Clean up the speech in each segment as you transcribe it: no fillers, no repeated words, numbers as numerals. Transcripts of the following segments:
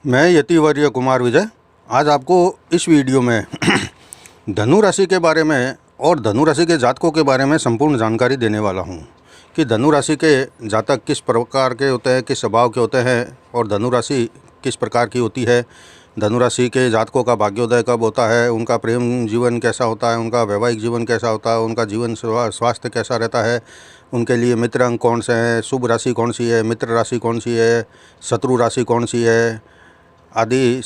मैं यतिवर्य कुमार विजय आज आपको इस वीडियो में धनु राशि के बारे में और धनु राशि के जातकों के बारे में संपूर्ण जानकारी देने वाला हूं कि धनु राशि के जातक किस प्रकार के होते हैं, किस स्वभाव के होते हैं और धनु राशि किस प्रकार की होती है। धनु राशि के जातकों का भाग्योदय कब होता है, उनका प्रेम जीवन कैसा होता है, उनका वैवाहिक जीवन कैसा होता है, उनका जीवन स्वास्थ्य कैसा रहता है, उनके लिए मित्र अंक कौन से हैं, शुभ राशि कौन सी है, मित्र राशि कौन सी है, शत्रु राशि कौन सी है आदि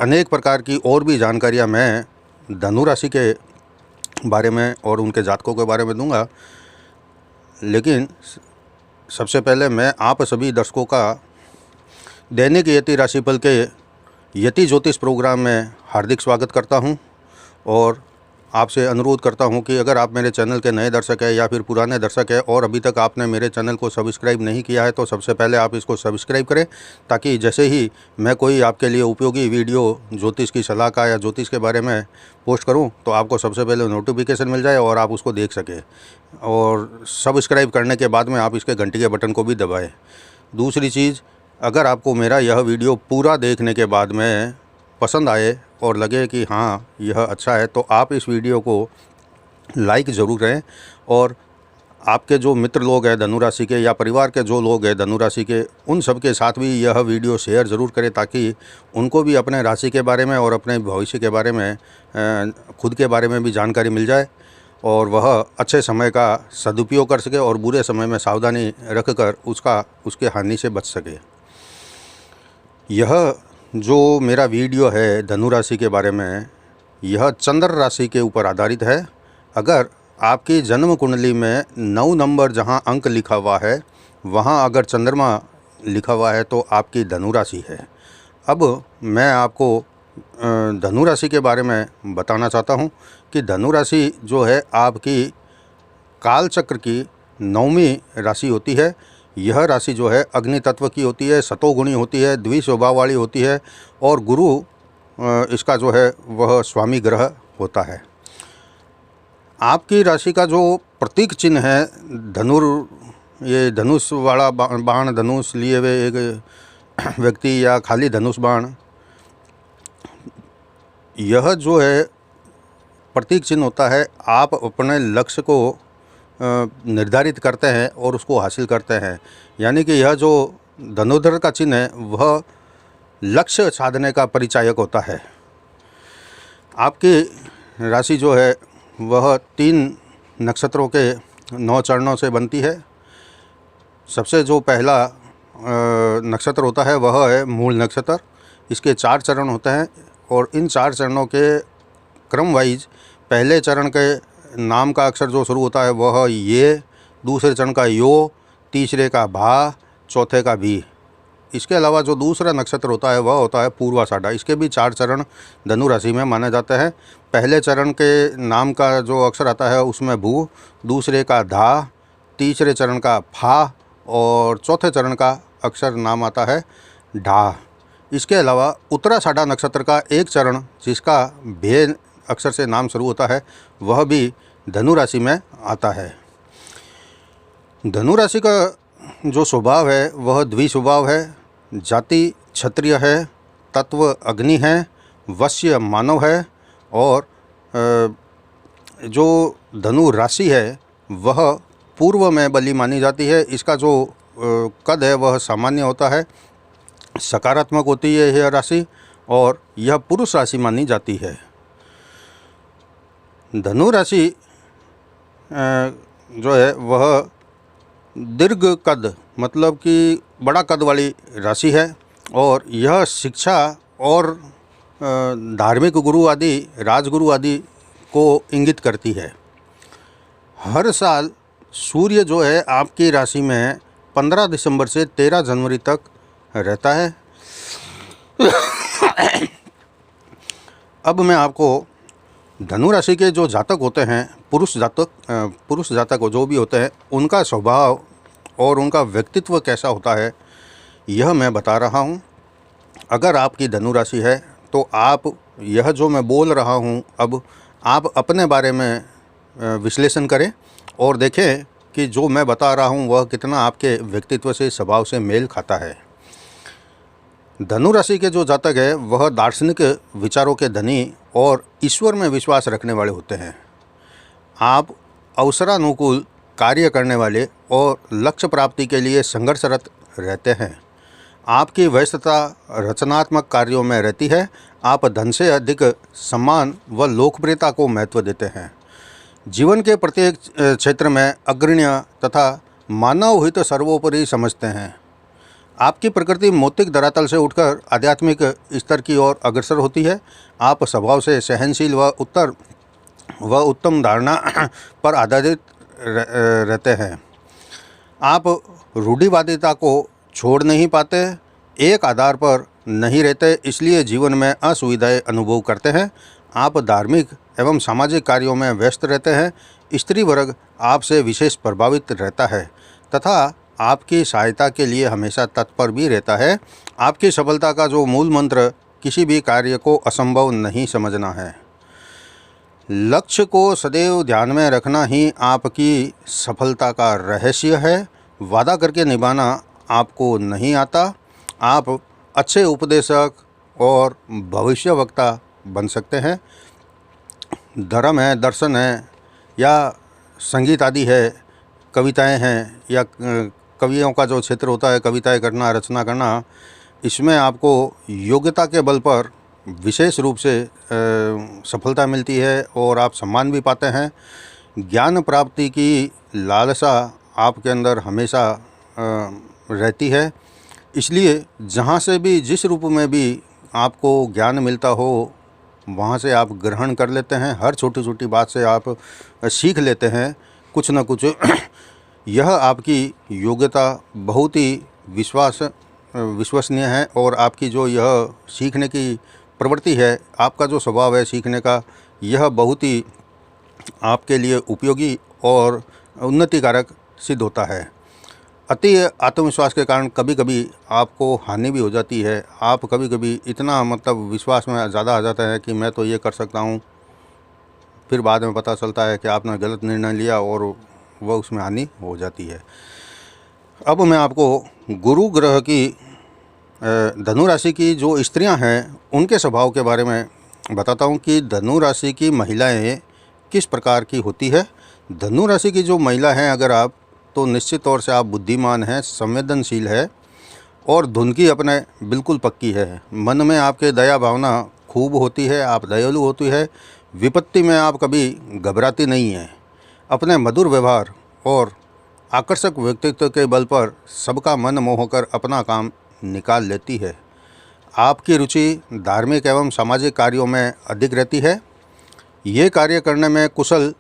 अनेक प्रकार की और भी जानकारियाँ मैं धनु राशि के बारे में और उनके जातकों के बारे में दूंगा। लेकिन सबसे पहले मैं आप सभी दर्शकों का दैनिक यति राशिफल के यति ज्योतिष प्रोग्राम में हार्दिक स्वागत करता हूं और आपसे अनुरोध करता हूं कि अगर आप मेरे चैनल के नए दर्शक हैं या फिर पुराने दर्शक हैं और अभी तक आपने मेरे चैनल को सब्सक्राइब नहीं किया है तो सबसे पहले आप इसको सब्सक्राइब करें, ताकि जैसे ही मैं कोई आपके लिए उपयोगी वीडियो ज्योतिष की सलाह का या ज्योतिष के बारे में पोस्ट करूं तो आपको सबसे पहले नोटिफिकेशन मिल जाए और आप उसको देख सकें। और सब्सक्राइब करने के बाद में आप इसके घंटी के बटन को भी दबाएँ। दूसरी चीज़, अगर आपको मेरा यह वीडियो पूरा देखने के बाद में पसंद आए और लगे कि हाँ यह अच्छा है तो आप इस वीडियो को लाइक ज़रूर करें और आपके जो मित्र लोग हैं धनु राशि के या परिवार के जो लोग हैं धनु राशि के, उन सब के साथ भी यह वीडियो शेयर ज़रूर करें, ताकि उनको भी अपने राशि के बारे में और अपने भविष्य के बारे में खुद के बारे में भी जानकारी मिल जाए और वह अच्छे समय का सदुपयोग कर सके और बुरे समय में सावधानी रख कर उसके हानि से बच सके। यह जो मेरा वीडियो है धनु राशि के बारे में, यह चंद्र राशि के ऊपर आधारित है। अगर आपकी जन्म कुंडली में 9 नंबर जहां अंक लिखा हुआ है वहां अगर चंद्रमा लिखा हुआ है तो आपकी धनु राशि है। अब मैं आपको धनु राशि के बारे में बताना चाहता हूं कि धनु राशि जो है आपकी कालचक्र की 9वीं राशि होती है। यह राशि जो है अग्नि तत्व की होती है, सतोगुणी होती है, द्विस्वभाव वाली होती है और गुरु इसका जो है वह स्वामी ग्रह होता है। आपकी राशि का जो प्रतीक चिन्ह है ये धनुष वाला बाण, धनुष लिए हुए एक व्यक्ति या खाली धनुष बाण, यह जो है प्रतीक चिन्ह होता है। आप अपने लक्ष्य को निर्धारित करते हैं और उसको हासिल करते हैं, यानी कि यह जो धनुर्धर का चिन्ह है वह लक्ष्य साधने का परिचायक होता है। आपकी राशि जो है वह 3 नक्षत्रों के 9 चरणों से बनती है। सबसे जो पहला नक्षत्र होता है वह है मूल नक्षत्र। इसके 4 चरण होते हैं और इन 4 चरणों के क्रम वाइज पहले चरण के नाम का अक्षर जो शुरू होता है वह ये, दूसरे चरण का यो, तीसरे का भा, चौथे का भी। इसके अलावा जो दूसरा नक्षत्र होता है वह होता है पूर्वाषाढ़ा। इसके भी 4 चरण धनु राशि में माने जाते हैं। पहले चरण के नाम का जो अक्षर आता है उसमें भू, दूसरे का धा, तीसरे चरण का फा और चौथे चरण का अक्षर नाम आता है ढा। इसके अलावा उत्तराषाढ़ा नक्षत्र का एक चरण जिसका भे अक्षर से नाम शुरू होता है वह भी धनु राशि में आता है। धनु राशि का जो स्वभाव है वह द्विस्वभाव है। जाति क्षत्रिय है, तत्व अग्नि है, वश्य मानव है और जो धनु राशि है वह पूर्व में बली मानी जाती है। इसका जो कद है वह सामान्य होता है, सकारात्मक होती है यह राशि और यह पुरुष राशि मानी जाती है। धनु राशि जो है वह दीर्घ कद मतलब कि बड़ा कद वाली राशि है और यह शिक्षा और धार्मिक गुरु आदि, राजगुरु आदि को इंगित करती है। हर साल सूर्य जो है आपकी राशि में 15 दिसंबर से 13 जनवरी तक रहता है। अब मैं आपको धनु राशि के जो जातक होते हैं, पुरुष जातक जो भी होते हैं, उनका स्वभाव और उनका व्यक्तित्व कैसा होता है यह मैं बता रहा हूँ। अगर आपकी धनु राशि है तो आप यह जो मैं बोल रहा हूँ अब आप अपने बारे में विश्लेषण करें और देखें कि जो मैं बता रहा हूँ वह कितना आपके व्यक्तित्व से, स्वभाव से मेल खाता है। धनु राशि के जो जातक है वह दार्शनिक विचारों के धनी और ईश्वर में विश्वास रखने वाले होते हैं। आप अवसरानुकूल कार्य करने वाले और लक्ष्य प्राप्ति के लिए संघर्षरत रहते हैं। आपकी व्यस्तता रचनात्मक कार्यों में रहती है। आप धन से अधिक सम्मान व लोकप्रियता को महत्व देते हैं। जीवन के प्रत्येक क्षेत्र में अग्रणी तथा मानव हित सर्वोपरि समझते हैं। आपकी प्रकृति मौतिक धरातल से उठकर आध्यात्मिक स्तर की ओर अग्रसर होती है। आप स्वभाव से सहनशील व उत्तम धारणा पर आधारित रहते हैं। आप रूढ़िवादिता को छोड़ नहीं पाते, एक आधार पर नहीं रहते, इसलिए जीवन में असुविधाएं अनुभव करते हैं। आप धार्मिक एवं सामाजिक कार्यों में व्यस्त रहते हैं। स्त्री वर्ग आपसे विशेष प्रभावित रहता है तथा आपकी सहायता के लिए हमेशा तत्पर भी रहता है। आपकी सफलता का जो मूल मंत्र किसी भी कार्य को असंभव नहीं समझना है। लक्ष्य को सदैव ध्यान में रखना ही आपकी सफलता का रहस्य है। वादा करके निभाना आपको नहीं आता। आप अच्छे उपदेशक और भविष्यवक्ता बन सकते हैं। धर्म है, दर्शन है या संगीत आदि है, कविताएं हैं या कवियों का जो क्षेत्र होता है, कविताएं करना, रचना करना, इसमें आपको योग्यता के बल पर विशेष रूप से सफलता मिलती है और आप सम्मान भी पाते हैं। ज्ञान प्राप्ति की लालसा आपके अंदर हमेशा रहती है, इसलिए जहाँ से भी जिस रूप में भी आपको ज्ञान मिलता हो वहाँ से आप ग्रहण कर लेते हैं। हर छोटी छोटी बात से आप सीख लेते हैं कुछ न कुछ। यह आपकी योग्यता बहुत ही विश्वसनीय है और आपकी जो यह सीखने की प्रवृत्ति है, आपका जो स्वभाव है सीखने का, यह बहुत ही आपके लिए उपयोगी और उन्नतिकारक सिद्ध होता है। अति आत्मविश्वास के कारण कभी कभी आपको हानि भी हो जाती है। आप कभी कभी इतना विश्वास में ज़्यादा आ जाता है कि मैं तो ये कर सकता हूँ, फिर बाद में पता चलता है कि आपने गलत निर्णय लिया और वह उसमें हानि हो जाती है। अब मैं आपको गुरु ग्रह की धनु राशि की जो स्त्रियां हैं उनके स्वभाव के बारे में बताता हूं कि धनु राशि की महिलाएं किस प्रकार की होती है। धनु राशि की जो महिला हैं अगर आप, तो निश्चित तौर से आप बुद्धिमान हैं, संवेदनशील है और धुन की अपने बिल्कुल पक्की है। मन में आपके दया भावना खूब होती है, आप दयालु होती है। विपत्ति में आप कभी घबराती नहीं हैं। अपने मधुर व्यवहार और आकर्षक व्यक्तित्व के बल पर सबका मन मोहकर अपना काम निकाल लेती है। आपकी रुचि धार्मिक एवं सामाजिक कार्यों में अधिक रहती है। ये कार्य करने में कुशल,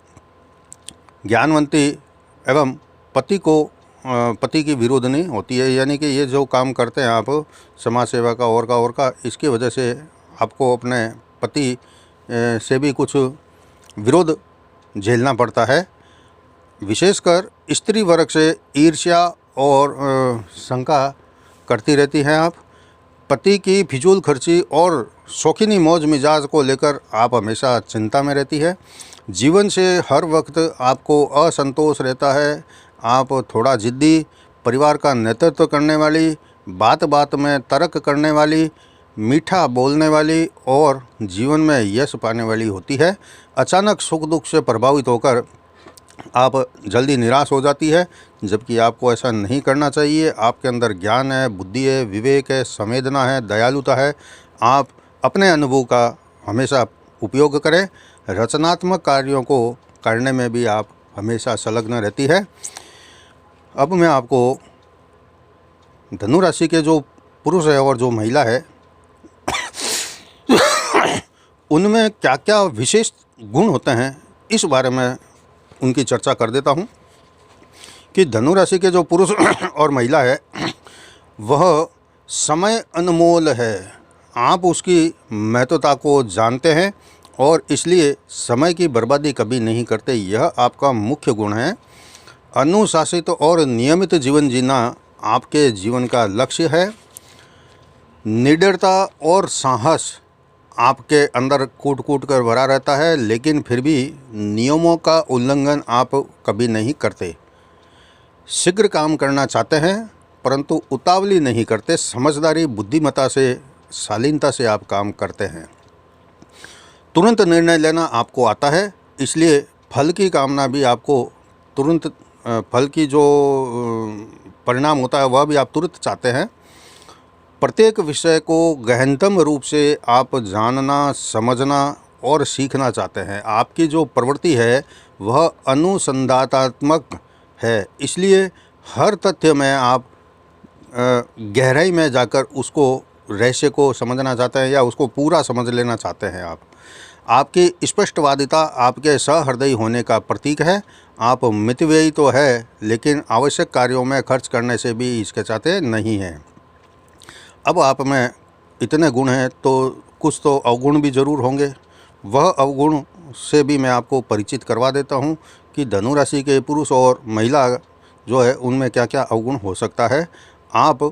ज्ञानवंती एवं पति की विरोधनी होती है। यानी कि ये जो काम करते हैं आप, समाज सेवा का और का, इसकी वजह से आपको अपने पति से भी कुछ विरोध झेलना पड़ता है। विशेषकर स्त्री वर्ग से ईर्ष्या और शंका करती रहती हैं आप। पति की फिजूल खर्ची और शौकीनी मौज मिजाज को लेकर आप हमेशा चिंता में रहती है। जीवन से हर वक्त आपको असंतोष रहता है। आप थोड़ा जिद्दी, परिवार का नेतृत्व करने वाली, बात बात में तर्क करने वाली, मीठा बोलने वाली और जीवन में यश पाने वाली होती है। अचानक सुख दुख से प्रभावित होकर आप जल्दी निराश हो जाती है, जबकि आपको ऐसा नहीं करना चाहिए। आपके अंदर ज्ञान है, बुद्धि है, विवेक है, संवेदना है, दयालुता है। आप अपने अनुभव का हमेशा उपयोग करें। रचनात्मक कार्यों को करने में भी आप हमेशा संलग्न रहती है। अब मैं आपको धनु राशि के जो पुरुष है और जो महिला है उनमें क्या क्या विशेष गुण होते हैं, इस बारे में उनकी चर्चा कर देता हूं कि धनु राशि के जो पुरुष और महिला है वह समय अनमोल है। आप उसकी महत्वता को जानते हैं और इसलिए समय की बर्बादी कभी नहीं करते। यह आपका मुख्य गुण है। अनुशासित और नियमित जीवन जीना आपके जीवन का लक्ष्य है। निडरता और साहस आपके अंदर कूट कूट कर भरा रहता है, लेकिन फिर भी नियमों का उल्लंघन आप कभी नहीं करते। शीघ्र काम करना चाहते हैं, परंतु उतावली नहीं करते, समझदारी बुद्धिमत्ता से शालीनता से आप काम करते हैं। तुरंत निर्णय लेना आपको आता है, इसलिए फल की कामना भी आपको तुरंत फल की जो परिणाम होता है वह भी आप तुरंत चाहते हैं। प्रत्येक विषय को गहनतम रूप से आप जानना, समझना और सीखना चाहते हैं। आपकी जो प्रवृत्ति है वह अनुसंधानात्मक है, इसलिए हर तथ्य में आप गहराई में जाकर उसको रहस्य को समझना चाहते हैं या उसको पूरा समझ लेना चाहते हैं। आपकी स्पष्टवादिता आपके सहृदयी होने का प्रतीक है। आप मितव्ययी तो है, लेकिन आवश्यक कार्यों में खर्च करने से भी हिचकिचाते नहीं हैं। अब आप में इतने गुण हैं तो कुछ तो अवगुण भी ज़रूर होंगे। वह अवगुण से भी मैं आपको परिचित करवा देता हूँ कि धनु राशि के पुरुष और महिला जो है उनमें क्या क्या अवगुण हो सकता है। आप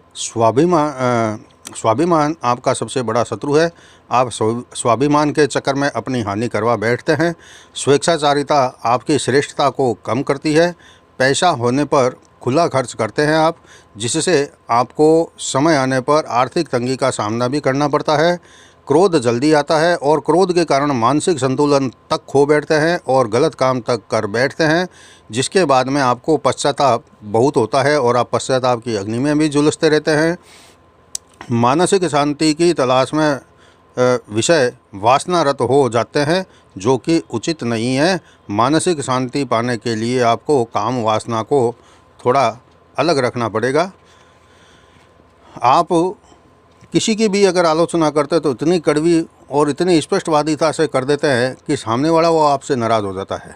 स्वाभिमान आपका सबसे बड़ा शत्रु है। आप स्वाभिमान के चक्कर में अपनी हानि करवा बैठते हैं। स्वेच्छाचारिता आपकी श्रेष्ठता को कम करती है। पैसा होने पर खुला खर्च करते हैं आप, जिससे आपको समय आने पर आर्थिक तंगी का सामना भी करना पड़ता है। क्रोध जल्दी आता है और क्रोध के कारण मानसिक संतुलन तक खो बैठते हैं और गलत काम तक कर बैठते हैं, जिसके बाद में आपको पश्चाताप बहुत होता है और आप पश्चाताप की अग्नि में भी झुलसते रहते हैं। मानसिक शांति की तलाश में विषय वासनारत हो जाते हैं, जो कि उचित नहीं है। मानसिक शांति पाने के लिए आपको काम वासना को थोड़ा अलग रखना पड़ेगा। आप किसी की भी अगर आलोचना करते तो इतनी कड़वी और इतनी स्पष्टवादिता से कर देते हैं कि सामने वाला वो आपसे नाराज़ हो जाता है।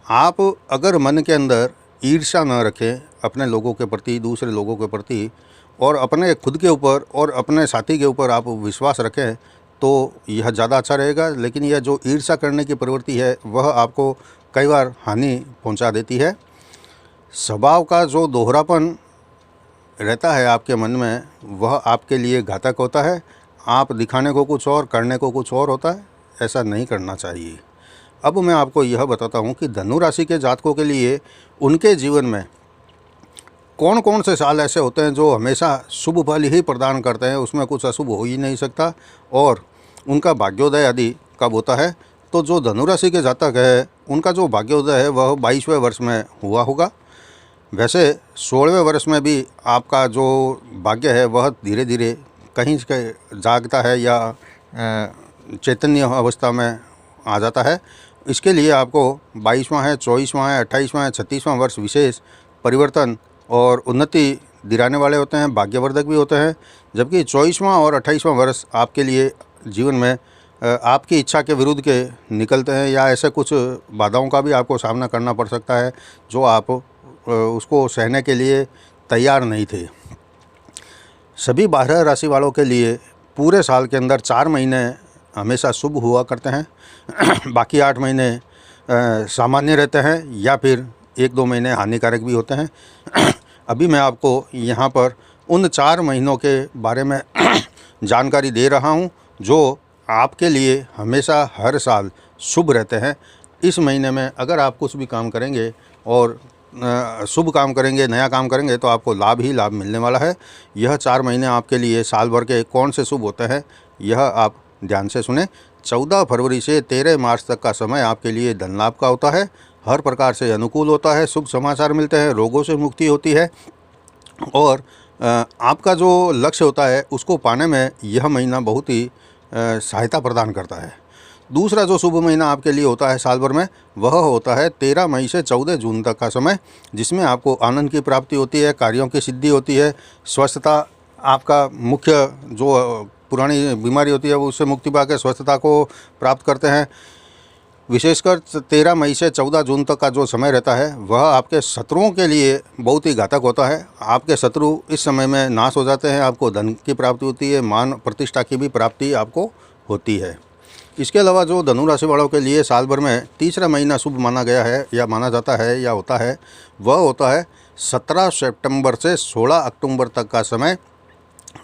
आप अगर मन के अंदर ईर्ष्या न रखें अपने लोगों के प्रति, दूसरे लोगों के प्रति, और अपने खुद के ऊपर और अपने साथी के ऊपर आप विश्वास रखें तो यह ज़्यादा अच्छा रहेगा। लेकिन यह जो ईर्ष्या करने की प्रवृत्ति है वह आपको कई बार हानि पहुंचा देती है। स्वभाव का जो दोहरापन रहता है आपके मन में वह आपके लिए घातक होता है। आप दिखाने को कुछ और, करने को कुछ और होता है। ऐसा नहीं करना चाहिए। अब मैं आपको यह बताता हूँ कि धनु राशि के जातकों के लिए उनके जीवन में कौन कौन से साल ऐसे होते हैं जो हमेशा शुभ फल ही प्रदान करते हैं, उसमें कुछ अशुभ हो ही नहीं सकता, और उनका भाग्योदय आदि कब होता है। तो जो धनु राशि के जातक है उनका जो भाग्योदय है वह 22वें वर्ष में हुआ होगा। वैसे 16वें वर्ष में भी आपका जो भाग्य है वह धीरे धीरे कहीं जागता है या चैतन्य अवस्था में आ जाता है। इसके लिए आपको 22वां है, 24वां है, 28वां है, 36वां वर्ष विशेष परिवर्तन और उन्नति दिलाने वाले होते हैं, भाग्यवर्धक भी होते हैं। जबकि 24वां और 28वां वर्ष आपके लिए जीवन में आपकी इच्छा के विरुद्ध के निकलते हैं, या ऐसे कुछ बाधाओं का भी आपको सामना करना पड़ सकता है जो आप उसको सहने के लिए तैयार नहीं थे। सभी 12 राशि वालों के लिए पूरे साल के अंदर 4 महीने हमेशा शुभ हुआ करते हैं। बाकी 8 महीने सामान्य रहते हैं या फिर 1-2 महीने हानिकारक भी होते हैं। अभी मैं आपको यहाँ पर उन 4 महीनों के बारे में जानकारी दे रहा हूँ जो आपके लिए हमेशा हर साल शुभ रहते हैं। इस महीने में अगर आप कुछ भी काम करेंगे और शुभ काम करेंगे, नया काम करेंगे, तो आपको लाभ ही लाभ मिलने वाला है। यह 4 महीने आपके लिए साल भर के कौन से शुभ होते हैं यह आप ध्यान से सुने। 14 फरवरी से 13 मार्च तक का समय आपके लिए धन लाभ का होता है। हर प्रकार से अनुकूल होता है, शुभ समाचार मिलते हैं, रोगों से मुक्ति होती है और आपका जो लक्ष्य होता है उसको पाने में यह महीना बहुत ही सहायता प्रदान करता है। दूसरा जो शुभ महीना आपके लिए होता है साल भर में वह होता है 13 मई से 14 जून तक का समय, जिसमें आपको आनंद की प्राप्ति होती है, कार्यों की सिद्धि होती है, स्वस्थता आपका मुख्य जो पुरानी बीमारी होती है वो उससे मुक्ति पाकर स्वस्थता को प्राप्त करते हैं। विशेषकर 13 मई से 14 जून तक का जो समय रहता है वह आपके शत्रुओं के लिए बहुत ही घातक होता है। आपके शत्रु इस समय में नाश हो जाते हैं, आपको धन की प्राप्ति होती है, मान प्रतिष्ठा की भी प्राप्ति आपको होती है। इसके अलावा जो धनु राशि वालों के लिए साल भर में तीसरा महीना शुभ माना गया है या माना जाता है या होता है वह होता है 17 सितंबर से 16 अक्टूबर तक का समय।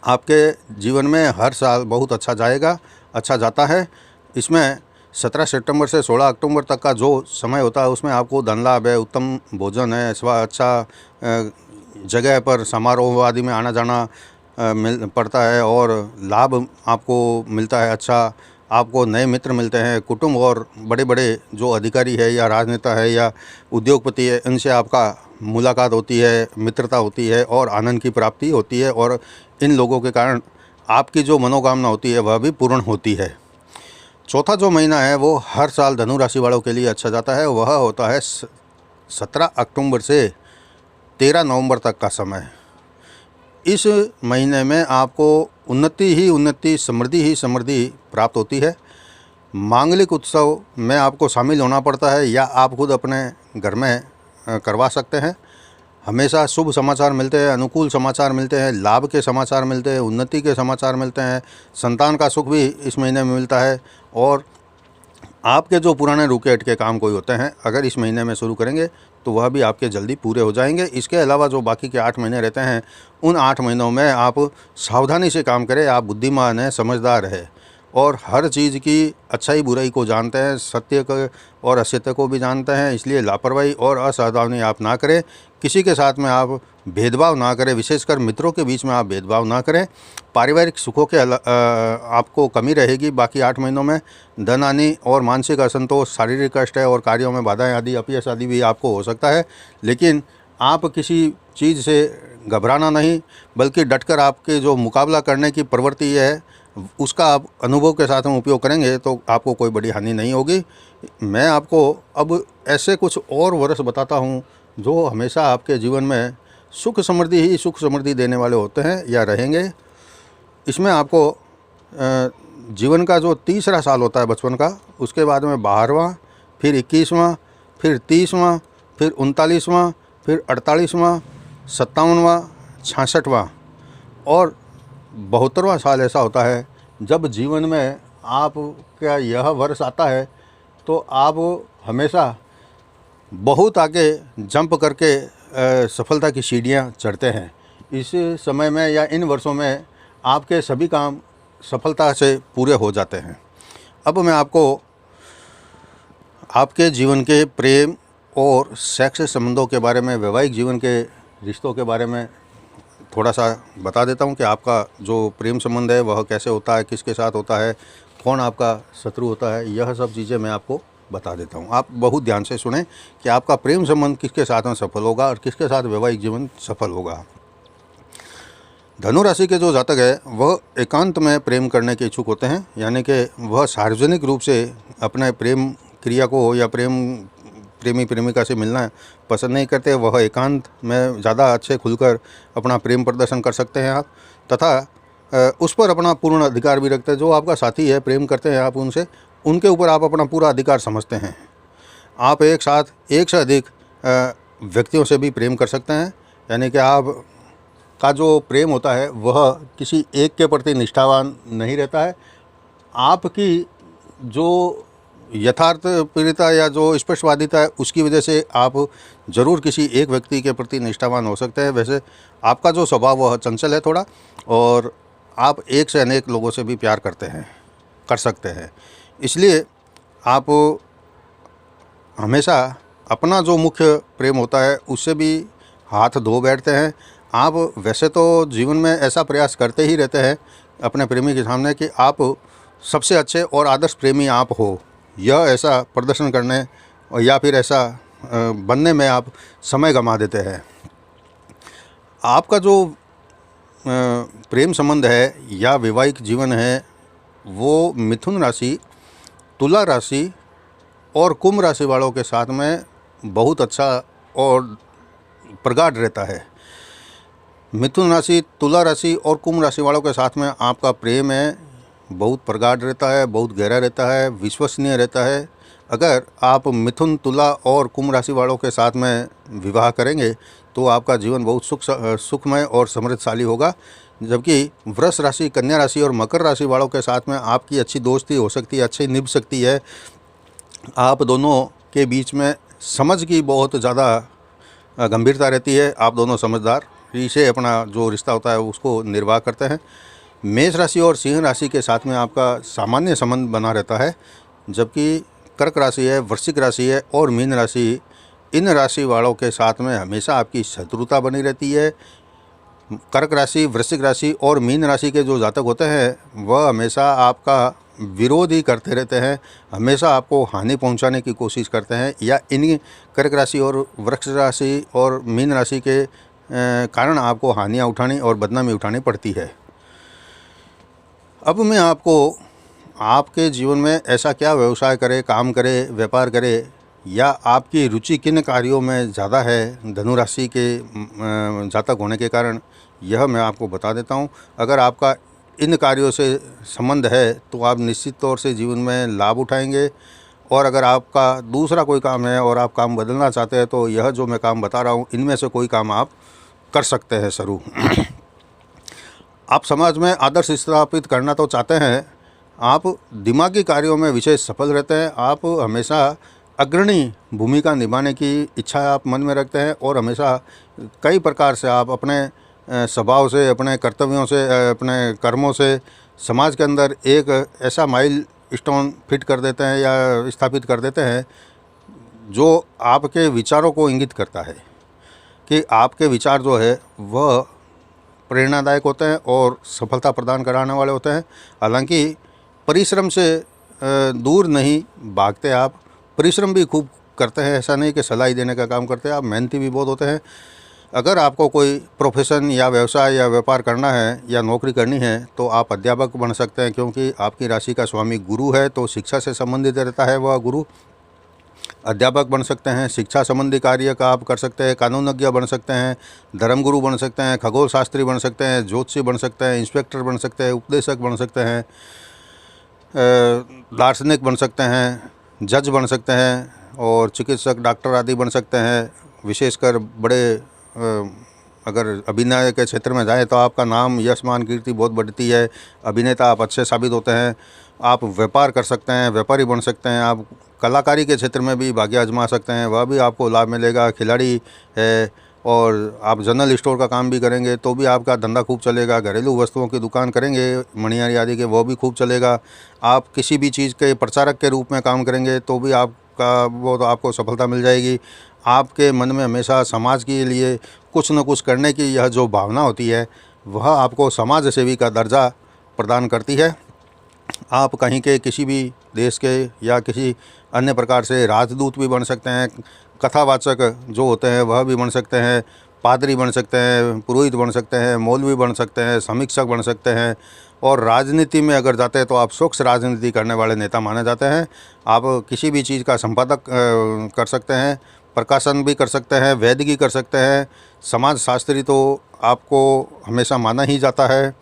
आपके जीवन में हर साल बहुत अच्छा जाएगा, अच्छा जाता है। इसमें 17 सितंबर से 16 अक्टूबर तक का जो समय होता है उसमें आपको धन लाभ है, उत्तम भोजन है, अच्छा जगह पर समारोह आदि में आना जाना मिल पड़ता है और लाभ आपको मिलता है। अच्छा, आपको नए मित्र मिलते हैं। कुटुंब और बड़े बड़े जो अधिकारी है या राजनेता है या उद्योगपति है, इनसे आपका मुलाकात होती है, मित्रता होती है और आनंद की प्राप्ति होती है और इन लोगों के कारण आपकी जो मनोकामना होती है वह भी पूर्ण होती है। चौथा जो महीना है वो हर साल धनु राशि वालों के लिए अच्छा जाता है। वह होता है 17 अक्टूबर से 13 नवंबर तक का समय। इस महीने में आपको उन्नति ही उन्नति, समृद्धि ही समृद्धि प्राप्त होती है। मांगलिक उत्सव में आपको शामिल होना पड़ता है या आप खुद अपने घर में करवा सकते हैं। हमेशा शुभ समाचार मिलते हैं, अनुकूल समाचार मिलते हैं, लाभ के समाचार मिलते हैं, उन्नति के समाचार मिलते हैं। संतान का सुख भी इस महीने में मिलता है और आपके जो पुराने रुके अटके काम कोई होते हैं, अगर इस महीने में शुरू करेंगे तो वह भी आपके जल्दी पूरे हो जाएंगे। इसके अलावा जो बाकी के 8 महीने रहते हैं, उन 8 महीनों में आप सावधानी से काम करें। आप बुद्धिमान हैं, समझदार है और हर चीज़ की अच्छाई बुराई को जानते हैं, सत्य को और असत्य को भी जानते हैं। इसलिए लापरवाही और असावधानी आप ना करें। किसी के साथ में आप भेदभाव ना करें, विशेषकर मित्रों के बीच में आप भेदभाव ना करें। पारिवारिक सुखों के आपको कमी रहेगी। बाकी 8 महीनों में धन हानि और मानसिक असंतोष, शारीरिक कष्ट है और कार्यों में बाधाएं आदि, अपयश आदि भी आपको हो सकता है। लेकिन आप किसी चीज़ से घबराना नहीं, बल्कि डटकर आपके जो मुकाबला करने की प्रवृत्ति है उसका आप अनुभव के साथ में उपयोग करेंगे तो आपको कोई बड़ी हानि नहीं होगी। मैं आपको अब ऐसे कुछ और वर्ष बताता हूँ जो हमेशा आपके जीवन में सुख समृद्धि ही सुख समृद्धि देने वाले होते हैं या रहेंगे। इसमें आपको जीवन का जो तीसरा साल होता है बचपन का, उसके बाद में 12वां, फिर 21वां, फिर 30वां, फिर 39वां, फिर 48वां, 57वां, 66वां और 72वां साल ऐसा होता है जब जीवन में आपका यह वर्ष आता है तो आप हमेशा बहुत आगे जंप करके सफलता की सीढ़ियां चढ़ते हैं। इस समय में या इन वर्षों में आपके सभी काम सफलता से पूरे हो जाते हैं। अब मैं आपको आपके जीवन के प्रेम और सेक्स संबंधों के बारे में, वैवाहिक जीवन के रिश्तों के बारे में थोड़ा सा बता देता हूं कि आपका जो प्रेम संबंध है वह कैसे होता है, किसके साथ होता है, कौन आपका शत्रु होता है, यह सब चीज़ें मैं आपको बता देता हूं। आप बहुत ध्यान से सुने कि आपका प्रेम संबंध किसके साथ में सफल होगा और किसके साथ वैवाहिक जीवन सफल होगा। धनु राशि के जो जातक है वह एकांत में प्रेम करने के इच्छुक होते हैं, यानी कि वह सार्वजनिक रूप से अपने प्रेम क्रिया को या प्रेमी प्रेमिका से मिलना पसंद नहीं करते। वह एकांत में ज़्यादा अच्छे खुलकर अपना प्रेम प्रदर्शन कर सकते हैं आप, तथा उस पर अपना पूर्ण अधिकार भी रखते हैं। जो आपका साथी है, प्रेम करते हैं आप उनसे, उनके ऊपर आप अपना पूरा अधिकार समझते हैं। आप एक साथ एक से अधिक व्यक्तियों से भी प्रेम कर सकते हैं, यानी कि आप का जो प्रेम होता है वह किसी एक के प्रति निष्ठावान नहीं रहता है। आपकी जो यथार्थ प्रियता या जो स्पष्टवादिता है उसकी वजह से आप ज़रूर किसी एक व्यक्ति के प्रति निष्ठावान हो सकते हैं। वैसे आपका जो स्वभाव वह चंचल है थोड़ा, और आप एक से अनेक लोगों से भी प्यार कर सकते हैं। इसलिए आप हमेशा अपना जो मुख्य प्रेम होता है उससे भी हाथ धो बैठते हैं। आप वैसे तो जीवन में ऐसा प्रयास करते ही रहते हैं अपने प्रेमी के सामने कि आप सबसे अच्छे और आदर्श प्रेमी आप हो, यह ऐसा प्रदर्शन करने और या फिर ऐसा बनने में आप समय गंवा देते हैं। आपका जो प्रेम संबंध है या वैवाहिक जीवन है वो मिथुन राशि, तुला राशि और कुंभ राशि वालों के साथ में बहुत अच्छा और प्रगाढ़ रहता है। मिथुन राशि, तुला राशि और कुंभ राशि वालों के साथ में आपका प्रेम है बहुत प्रगाढ़ रहता है, बहुत गहरा रहता है, विश्वसनीय रहता है। अगर आप मिथुन, तुला और कुंभ राशि वालों के साथ में विवाह करेंगे तो आपका जीवन बहुत सुखमय और समृद्धशाली होगा। जबकि वृष राशि, कन्या राशि और मकर राशि वालों के साथ में आपकी अच्छी दोस्ती हो सकती है, अच्छी निभ सकती है। आप दोनों के बीच में समझ की बहुत ज़्यादा गंभीरता रहती है। आप दोनों समझदार से अपना जो रिश्ता होता है उसको निर्वाह करते हैं। मेष राशि और सिंह राशि के साथ में आपका सामान्य संबंध बना रहता है, जबकि कर्क राशि है, वृश्चिक राशि है और मीन राशि, इन राशि वालों के साथ में हमेशा आपकी शत्रुता बनी रहती है। कर्क राशि, वृश्चिक राशि और मीन राशि के जो जातक होते हैं वह हमेशा आपका विरोध ही करते रहते हैं, हमेशा आपको हानि पहुंचाने की कोशिश करते हैं, या इन कर्क राशि और वृश्चिक राशि और मीन राशि के कारण आपको हानियां उठानी और बदनामी उठानी पड़ती है। अब मैं आपको आपके जीवन में ऐसा क्या व्यवसाय करे, काम करे, व्यापार करे, या आपकी रुचि किन कार्यों में ज़्यादा है धनु राशि के जातक होने के कारण, यह मैं आपको बता देता हूँ। अगर आपका इन कार्यों से संबंध है तो आप निश्चित तौर से जीवन में लाभ उठाएंगे, और अगर आपका दूसरा कोई काम है और आप काम बदलना चाहते हैं तो यह जो मैं काम बता रहा हूँ इनमें से कोई काम आप कर सकते हैं शुरू। आप समाज में आदर्श स्थापित करना तो चाहते हैं, आप दिमागी कार्यों में विशेष सफल रहते हैं, आप हमेशा अग्रणी भूमिका निभाने की इच्छा आप मन में रखते हैं, और हमेशा कई प्रकार से आप अपने स्वभाव से, अपने कर्तव्यों से, अपने कर्मों से समाज के अंदर एक ऐसा माइल स्टोन फिट कर देते हैं या स्थापित कर देते हैं जो आपके विचारों को इंगित करता है कि आपके विचार जो है वह प्रेरणादायक होते हैं और सफलता प्रदान कराने वाले होते हैं। हालांकि परिश्रम से दूर नहीं भागते आप, परिश्रम भी खूब करते हैं, ऐसा नहीं कि सलाह देने का काम करते हैं, आप मेहनती भी बहुत होते हैं। अगर आपको कोई प्रोफेशन या व्यवसाय या व्यापार करना है या नौकरी करनी है तो आप अध्यापक बन सकते हैं, क्योंकि आपकी राशि का स्वामी गुरु है, तो शिक्षा से संबंधित रहता है वह गुरु। अध्यापक बन सकते हैं, शिक्षा संबंधी कार्य का आप कर सकते हैं, कानूनज्ञ बन सकते हैं, धर्मगुरु बन सकते हैं, खगोल शास्त्री बन सकते हैं, ज्योतिषी बन सकते हैं, इंस्पेक्टर बन सकते हैं, उपदेशक बन सकते हैं, दार्शनिक बन सकते हैं, जज बन सकते हैं, और चिकित्सक, डॉक्टर आदि बन सकते हैं। विशेषकर बड़े अगर अभिनय के क्षेत्र में जाए तो आपका नाम, यश, मान, कीर्ति बहुत बढ़ती है, अभिनेता आप अच्छे साबित होते हैं। आप व्यापार कर सकते हैं, व्यापारी बन सकते हैं, आप कलाकारी के क्षेत्र में भी भाग्य आजमा सकते हैं, वह भी आपको लाभ मिलेगा। खिलाड़ी है, और आप जनरल स्टोर का काम भी करेंगे तो भी आपका धंधा खूब चलेगा। घरेलू वस्तुओं की दुकान करेंगे, मणिहारी आदि के, वो भी खूब चलेगा। आप किसी भी चीज़ के प्रचारक के रूप में काम करेंगे तो भी तो आपको सफलता मिल जाएगी। आपके मन में हमेशा समाज के लिए कुछ न कुछ करने की यह जो भावना होती है वह आपको समाज सेवी का दर्जा प्रदान करती है। आप कहीं के किसी भी देश के या किसी अन्य प्रकार से राजदूत भी बन सकते हैं, कथावाचक जो होते हैं वह भी बन सकते हैं, पादरी बन सकते हैं, पुरोहित बन सकते हैं, मौलवी बन सकते हैं, समीक्षक बन सकते हैं, और राजनीति में अगर जाते हैं तो आप स्वच्छ राजनीति करने वाले नेता माने जाते हैं। आप किसी भी चीज़ का संपादक कर सकते हैं, प्रकाशन भी कर सकते हैं, वैदिकी कर सकते हैं, समाज शास्त्री तो आपको हमेशा माना ही जाता है।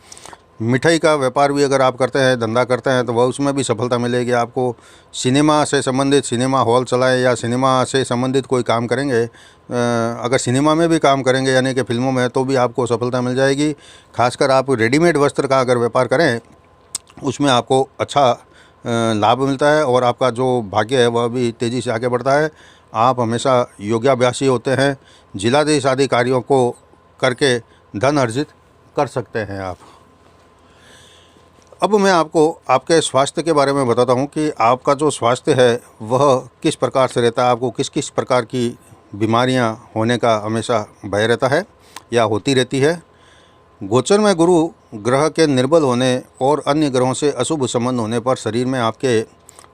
मिठाई का व्यापार भी अगर आप करते हैं, धंधा करते हैं, तो वह उसमें भी सफलता मिलेगी आपको। सिनेमा से संबंधित, सिनेमा हॉल चलाएं या सिनेमा से संबंधित कोई काम करेंगे, अगर सिनेमा में भी काम करेंगे यानी कि फिल्मों में, तो भी आपको सफलता मिल जाएगी। खासकर आप रेडीमेड वस्त्र का अगर व्यापार करें उसमें आपको अच्छा लाभ मिलता है, और आपका जो भाग्य है वह भी तेज़ी से आगे बढ़ता है। आप हमेशा योगाभ्यासी होते हैं, जिलाधीश आदि कार्यों को करके धन अर्जित कर सकते हैं आप। अब मैं आपको आपके स्वास्थ्य के बारे में बताता हूँ कि आपका जो स्वास्थ्य है वह किस प्रकार से रहता है, आपको किस किस प्रकार की बीमारियाँ होने का हमेशा भय रहता है या होती रहती है। गोचर में गुरु ग्रह के निर्बल होने और अन्य ग्रहों से अशुभ संबंध होने पर शरीर में आपके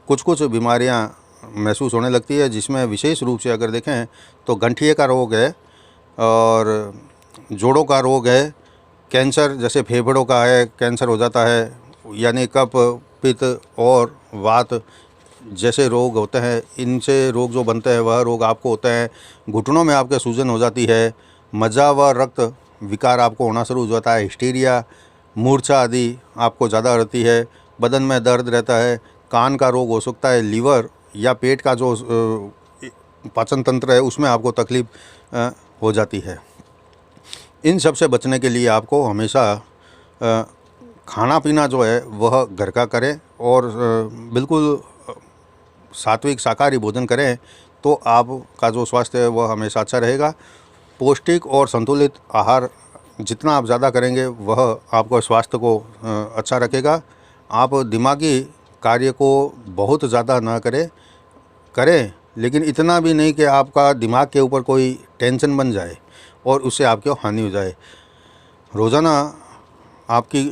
कुछ कुछ बीमारियाँ महसूस होने लगती है, जिसमें विशेष रूप से अगर देखें तो गंठिए का रोग है, और जोड़ों का रोग है, कैंसर जैसे फेफड़ों का है, कैंसर हो जाता है, यानी कफ, पित्त और वात जैसे रोग होते हैं, इनसे रोग जो बनते हैं वह रोग आपको होते हैं। घुटनों में आपके सूजन हो जाती है, मज्जा व रक्त विकार आपको होना शुरू हो जाता है, हिस्टीरिया, मूर्छा आदि आपको ज़्यादा रहती है, बदन में दर्द रहता है, कान का रोग हो सकता है, लीवर या पेट का जो पाचन तंत्र है उसमें आपको तकलीफ हो जाती है। इन सब से बचने के लिए आपको हमेशा खाना पीना जो है वह घर का करें, और बिल्कुल सात्विक शाकाहारी भोजन करें, तो आपका जो स्वास्थ्य है वह हमेशा अच्छा रहेगा। पौष्टिक और संतुलित आहार जितना आप ज़्यादा करेंगे वह आपको स्वास्थ्य को अच्छा रखेगा। आप दिमागी कार्य को बहुत ज़्यादा ना करें, लेकिन इतना भी नहीं कि आपका दिमाग के ऊपर कोई टेंशन बन जाए और उससे आपको हानि हो जाए। रोज़ाना आपकी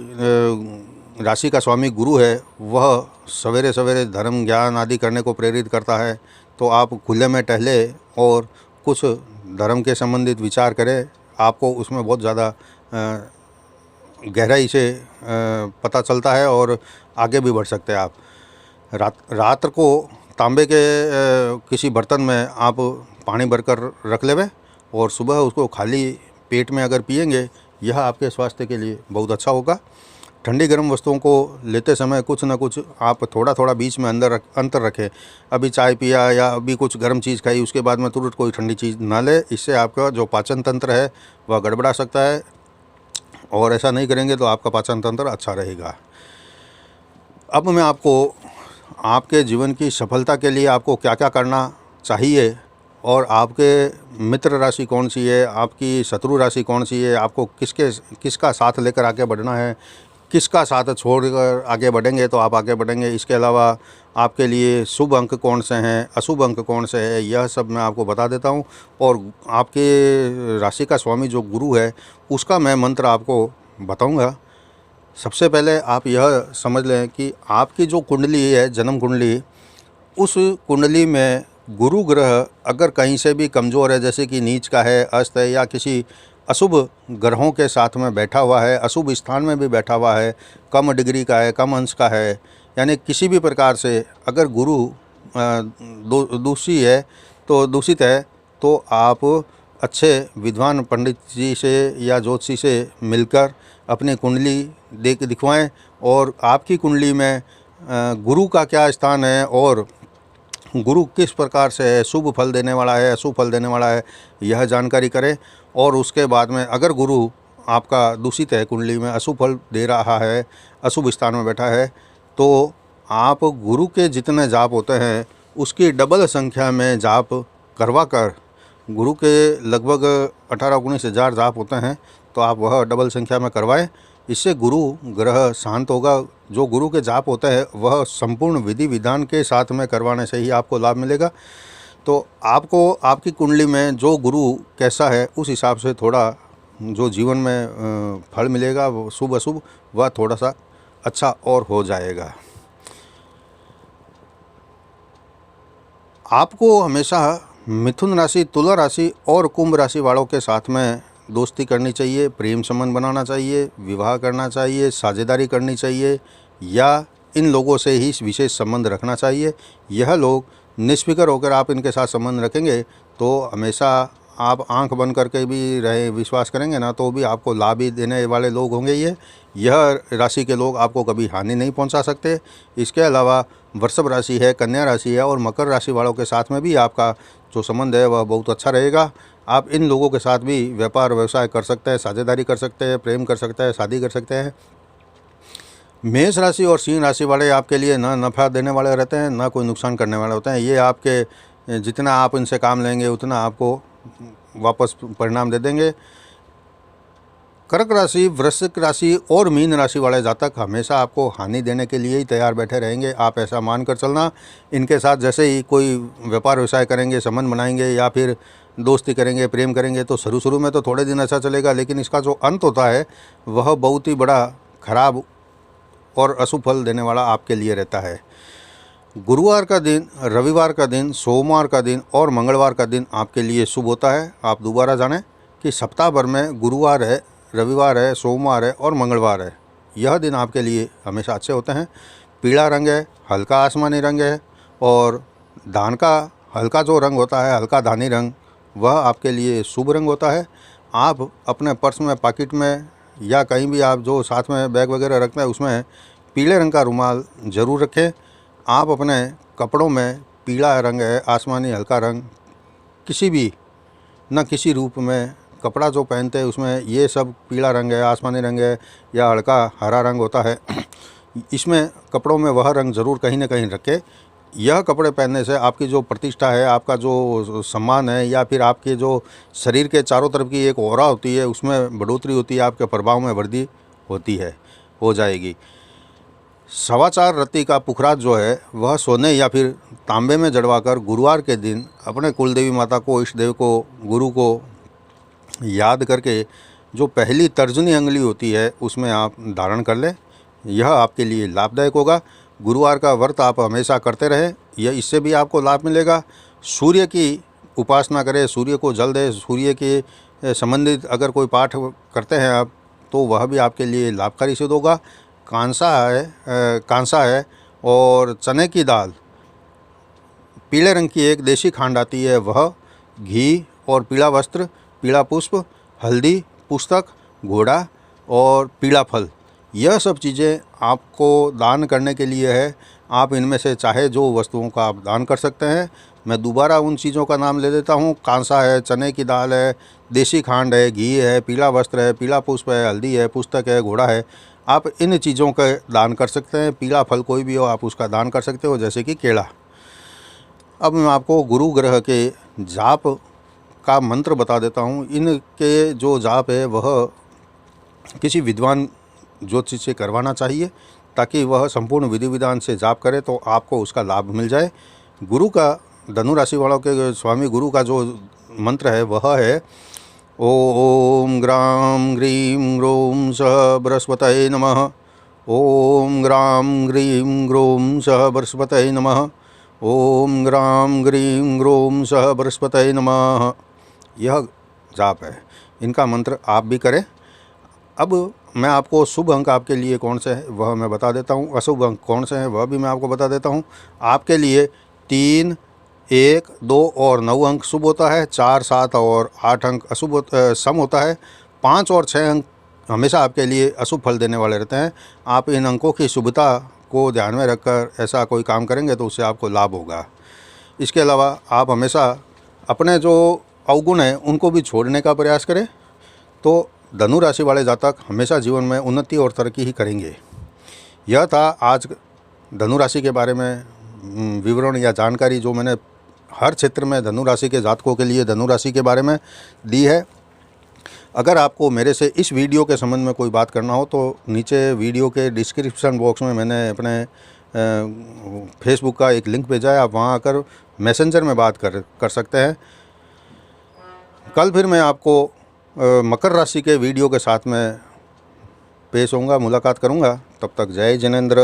राशि का स्वामी गुरु है, वह सवेरे सवेरे धर्म ज्ञान आदि करने को प्रेरित करता है। तो आप खुले में टहले और कुछ धर्म के संबंधित विचार करें, आपको उसमें बहुत ज़्यादा गहराई से पता चलता है और आगे भी बढ़ सकते हैं आप। रात को तांबे के किसी बर्तन में आप पानी भरकर रख लेवें और सुबह उसको खाली पेट में अगर पिएंगे, यह आपके स्वास्थ्य के लिए बहुत अच्छा होगा। ठंडी गर्म वस्तुओं को लेते समय कुछ ना कुछ आप थोड़ा थोड़ा बीच में अंतर रखें। अभी चाय पिया या अभी कुछ गर्म चीज़ खाई, उसके बाद में तुरंत कोई ठंडी चीज़ ना ले। इससे आपका जो पाचन तंत्र है वह गड़बड़ा सकता है, और ऐसा नहीं करेंगे तो आपका पाचन तंत्र अच्छा रहेगा। अब मैं आपको आपके जीवन की सफलता के लिए आपको क्या क्या करना चाहिए, और आपके मित्र राशि कौन सी है, आपकी शत्रु राशि कौन सी है, आपको किसका साथ लेकर आगे बढ़ना है, किसका साथ छोड़कर आगे बढ़ेंगे तो आप आगे बढ़ेंगे। इसके अलावा आपके लिए शुभ अंक कौन से हैं, अशुभ अंक कौन से हैं, यह सब मैं आपको बता देता हूं। और आपके राशि का स्वामी जो गुरु है, उसका मैं मंत्र आपको बताऊंगा। सबसे पहले आप यह समझ लें कि आपकी जो कुंडली है, जन्म कुंडली, उस कुंडली में गुरु ग्रह अगर कहीं से भी कमज़ोर है, जैसे कि नीच का है, अस्त है, या किसी अशुभ ग्रहों के साथ में बैठा हुआ है, अशुभ स्थान में भी बैठा हुआ है, कम डिग्री का है, कम अंश का है, यानी किसी भी प्रकार से अगर गुरु दूषी है तो दूषित है, तो आप अच्छे विद्वान पंडित जी से या ज्योतिषी से मिलकर अपनी कुंडली दिखवाएं, और आपकी कुंडली में गुरु का क्या स्थान है और गुरु किस प्रकार से है, शुभ फल देने वाला है, अशुभ फल देने वाला है, यह जानकारी करें। और उसके बाद में अगर गुरु आपका दूषित है, कुंडली में अशुभ फल दे रहा है, अशुभ स्थान में बैठा है, तो आप गुरु के जितने जाप होते हैं उसकी डबल संख्या में जाप करवा कर, गुरु के लगभग 18-19 हज़ार जाप होते हैं, तो आप वह डबल संख्या में करवाएं। इससे गुरु ग्रह शांत होगा। जो गुरु के जाप होते हैं वह संपूर्ण विधि विधान के साथ में करवाने से ही आपको लाभ मिलेगा। तो आपको आपकी कुंडली में जो गुरु कैसा है, उस हिसाब से थोड़ा जो जीवन में फल मिलेगा, वो शुभ अशुभ, वह थोड़ा सा अच्छा और हो जाएगा। आपको हमेशा मिथुन राशि, तुला राशि और कुंभ राशि वालों के साथ में दोस्ती करनी चाहिए, प्रेम संबंध बनाना चाहिए, विवाह करना चाहिए, साझेदारी करनी चाहिए, या इन लोगों से ही विशेष संबंध रखना चाहिए। यह लोग निष्फिक्र होकर आप इनके साथ संबंध रखेंगे तो हमेशा आप आंख बंद करके भी रहे विश्वास करेंगे ना, तो भी आपको लाभ ही देने वाले लोग होंगे। यह राशि के लोग आपको कभी हानि नहीं पहुंचा सकते। इसके अलावा वृषभ राशि है, कन्या राशि है और मकर राशि वालों के साथ में भी आपका जो संबंध है वह बहुत अच्छा रहेगा। आप इन लोगों के साथ भी व्यापार व्यवसाय कर सकते हैं, साझेदारी कर सकते हैं, प्रेम कर सकते हैं, शादी कर सकते हैं। मेष राशि और सिंह राशि वाले आपके लिए ना नफ़ा देने वाले रहते हैं, ना कोई नुकसान करने वाले होते हैं। ये आपके जितना आप इनसे काम लेंगे उतना आपको वापस परिणाम दे देंगे। कर्क राशि, वृश्चिक राशि और मीन राशि वाले जातक हमेशा आपको हानि देने के लिए ही तैयार बैठे रहेंगे। आप ऐसा मानकर चलना, इनके साथ जैसे ही कोई व्यापार व्यवसाय करेंगे, संबंध बनाएंगे या फिर दोस्ती करेंगे, प्रेम करेंगे, तो शुरू में तो थोड़े दिन अच्छा चलेगा, लेकिन इसका जो अंत होता है वह बहुत ही बड़ा खराब और अशुभ फल देने वाला आपके लिए रहता है। गुरुवार का दिन, रविवार का दिन, सोमवार का दिन और मंगलवार का दिन आपके लिए शुभ होता है। आप दोबारा जानें कि सप्ताह भर में गुरुवार है, रविवार है, सोमवार है और मंगलवार है, यह दिन आपके लिए हमेशा अच्छे होते हैं। पीला रंग है, हल्का आसमानी रंग है, और धान का हल्का जो रंग होता है, हल्का धानी रंग, वह आपके लिए शुभ रंग होता है। आप अपने पर्स में, पॉकेट में या कहीं भी आप जो साथ में बैग वगैरह रखते हैं उसमें पीले रंग का रुमाल ज़रूर रखें। आप अपने कपड़ों में पीला रंग है, आसमानी हल्का रंग, किसी भी न किसी रूप में कपड़ा जो पहनते हैं उसमें ये सब पीला रंग है, आसमानी रंग है या हल्का हरा रंग होता है, इसमें कपड़ों में वह रंग ज़रूर कहीं ना कहीं रखें। यह कपड़े पहनने से आपकी जो प्रतिष्ठा है, आपका जो सम्मान है, या फिर आपके जो शरीर के चारों तरफ की एक ऑरा होती है उसमें बढ़ोतरी होती है, आपके प्रभाव में वृद्धि होती है, हो जाएगी। 4.25 रत्ती का पुखराज जो है वह सोने या फिर तांबे में जड़वाकर गुरुवार के दिन अपने कुल देवी माता को, इष्ट देव को, गुरु को याद करके जो पहली तर्जनी अंगुली होती है उसमें आप धारण कर लें। यह आपके लिए लाभदायक होगा। गुरुवार का व्रत आप हमेशा करते रहें, यह इससे भी आपको लाभ मिलेगा। सूर्य की उपासना करें, सूर्य को जल दें, सूर्य के संबंधित अगर कोई पाठ करते हैं आप तो वह भी आपके लिए लाभकारी सिद्ध होगा। कांसा है और चने की दाल, पीले रंग की एक देशी खांड आती है, वह घी और पीला वस्त्र, पीला पुष्प, हल्दी, पुस्तक, घोड़ा और पीला फल, यह सब चीज़ें आपको दान करने के लिए है। आप इनमें से चाहे जो वस्तुओं का आप दान कर सकते हैं। मैं दोबारा उन चीज़ों का नाम ले देता हूँ। कांसा है, चने की दाल है, देशी खांड है, घी है, पीला वस्त्र है, पीला पुष्प है, हल्दी है, पुस्तक है, घोड़ा है। आप इन चीज़ों का दान कर सकते हैं। पीला फल कोई भी हो आप उसका दान कर सकते हो, जैसे कि केला। अब मैं आपको गुरु ग्रह के जाप का मंत्र बता देता हूँ। इनके जो जाप है वह किसी विद्वान ज्योतिषी से करवाना चाहिए, ताकि वह संपूर्ण विधि विधान से जाप करे तो आपको उसका लाभ मिल जाए। गुरु का, धनु राशि वालों के स्वामी गुरु का जो मंत्र है वह है ओम ग्राम ग्रीम ग्रोम सह बृहस्पतये नमः। ओम ग्राम ग्रीम ग्रोम सह बृहस्पतये नमः। ओम ग्राम ग्रीम ग्रोम सह बृहस्पतये नमः। यह जाप है, इनका मंत्र आप भी करें। अब मैं आपको शुभ अंक आपके लिए कौन से हैं वह मैं बता देता हूँ, अशुभ अंक कौन से हैं वह भी मैं आपको बता देता हूँ। आपके लिए 3, 1, 2 और 9 अंक शुभ होता है। 4, 7 और 8 अंक अशुभ सम होता है। 5 और 6 अंक हमेशा आपके लिए अशुभ फल देने वाले रहते हैं। आप इन अंकों की शुभता को ध्यान में रखकर ऐसा कोई काम करेंगे तो उससे आपको लाभ होगा। इसके अलावा आप हमेशा अपने जो अवगुण हैं उनको भी छोड़ने का प्रयास करें, तो धनु राशि वाले जातक हमेशा जीवन में उन्नति और तरक्की ही करेंगे। यह था आज धनु राशि के बारे में विवरण या जानकारी जो मैंने हर क्षेत्र में धनु राशि के जातकों के लिए धनु राशि के बारे में दी है। अगर आपको मेरे से इस वीडियो के संबंध में कोई बात करना हो तो नीचे वीडियो के डिस्क्रिप्शन बॉक्स में मैंने अपने फेसबुक का एक लिंक भेजा है, आप वहां आकर मैसेंजर में बात कर सकते हैं। कल फिर मैं आपको मकर राशि के वीडियो के साथ में पेश होऊंगा, मुलाकात करूंगा। तब तक जय जिनेंद्र।